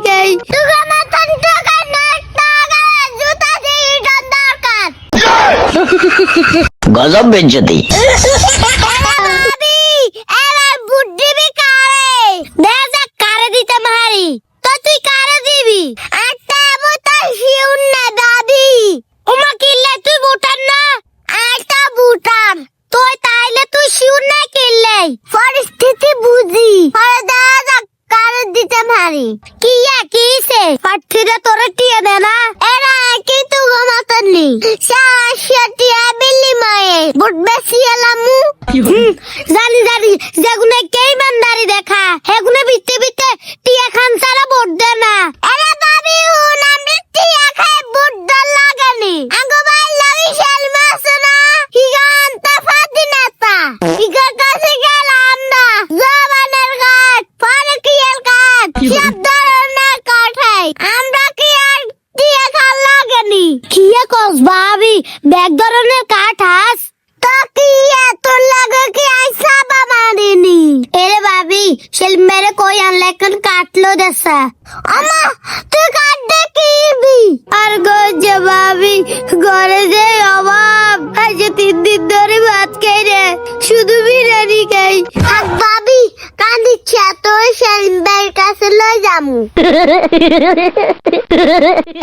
কে তুগা মাথান টাকা না টাকা জুতা দিয়ে দরকার गजब बेइज्जती। ভাবি এবার বুদ্ধি বি কারে দেখ কারে দিতে মারি তো তুই কারে দিবি আটা বুতা শিউন না দাদি ওমা কিল্লে তুই বুটার না আটা বুটার তুই তাইলে তুই শিউন না কিল্লে পরিস্থিতি বুঝি আরে দাদা কারে দিতে মারি কিসে পাঠিরে তোরে টিয়ে দে না এরা কি তু গমাতনি শাশিয়া বিল্লি মায়ে বুট বেশি এলামু জানি যেগুনে কেই মানদারি দেখা হেগুনে বিতে টিয়া খান সারা বুট দে না এরা ভাবি হুন আমি টিয়া খায় বুট দল লাগানি আঙ্গো ভাই লাগি শেল মাসনা হিগান তা ফাদিনাতা হিগা কাছে গেলাম না জবানের গাট পরে কিয়েল কাট সব ধরনের কাঠাই আমরা কি আর টিয়া খান লাগানি কিয়া কস ভাবি ব্যাগ ধরনের কাঠ হাস তো কি এত লাগে কি আইসা বামারিনি এরে ভাবি শেল মেরে কই আনলেকন কাটলো দেসা আমা তুই কাট দে কিবি আর গজে ভাবি ঘরে যে অভাব আজ 3 দিন ধরে ভাত খাই রে শুধু বিরিয়ানি খাই আর ভাবি কান্দিচ্ছে তো শেল মেয়ের কাছে লই যামু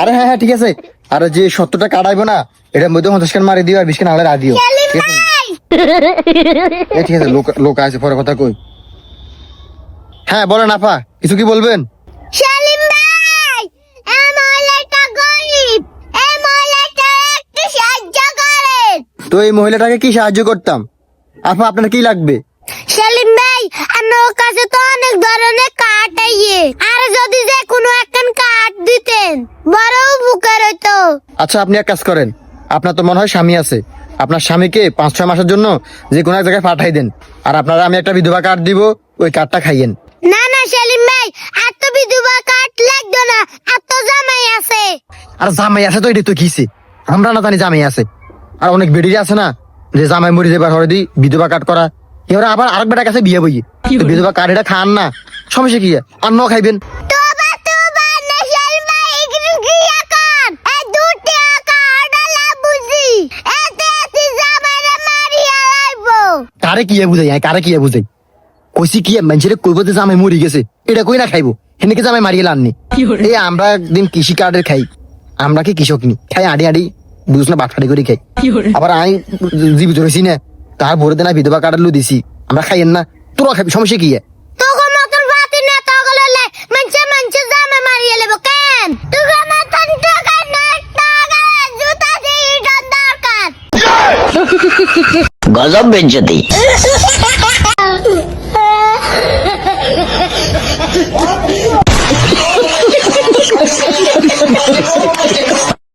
আরে হ্যাঁ ঠিক আছে। আর যে 70টা কাটাইবো না এটার মধ্যে 50 খান মারি দিও আর 20 খান আলাদা দিও। সেলিম ভাই ঠিক আছে লোক আছে পরে কথা কই। হ্যাঁ বলেন আপা কিছু কি বলবেন? সেলিম ভাই এই মহিলাটা গরিব এই মহিলাটা একটু সাহায্য করেন তো এই মহিলাটাকে কি সাহায্য করতাম? আপা আপনার কি লাগবে? সেলিম ভাই আমার কাছে তো অনেক ধরনের কাঠ আইয়ে আর যদি যে কোনো একখান কাঠ দিতেন বড় উপকার হতো। আচ্ছা আপনি এক কাজ করেন, আপনার তো মনে হয় স্বামী আছে, আপনার স্বামীকে 5-6 মাসের জন্য যে কোনো এক জায়গায় পাঠাই দেন আর আপনারা আমি একটা বিধবা কার্ড দিব, ওই কার্ডটা খাইয়েন। না সেলিম ভাই এত বিধবা কাঠ লাগতো না, এত জামাই আছে। আর জামাই আছে তো এটা তো কিছে, আমরা না জানি জামাই আছে। আর অনেক বেডি আছে না যে জামাই মরি যাবার হরে দি বিধবা কার্ড করা, এবার আবার আরেক বেটার কাছে বিয়ে বইয়ে বিধবা কার্ড এটা খান না, সমস্যা কি? আর ন খাইবেন। তোবা না সেলিম ভাই এগুলো কি এখন এই দুটি কাঠ আলা বুঝি এতে জামাইরা মারিয়া লাইবো। কারে কি বুঝাই, কারে কি বুঝাই? কইছি কি মানুষের কইব যে জামাই মরি গেছে এটা কই না খাইবো, হেনেকে জামাই মারিয়ে লাননি। এই আমরা একদিন কৃষি কার্ডের খাই, আমরা কি কৃষক নি খাই আড়ি বুঝ না বাটফাটি করে খাই। আবার আমি জীবিত রয়েছি না তার ভরে দেনা বিধবা কার্ডের লু দিছি, আমরা খাইয়েন না, তোরা খাবি, সমস্যা কি? তোগো মতন বাতি না তগললে মঞ্চে জামা মারিয়ে লেব কেন তোগো মতন টাকা না টাকা জুতা দিয়ে দরকার गजब बेइज्जती।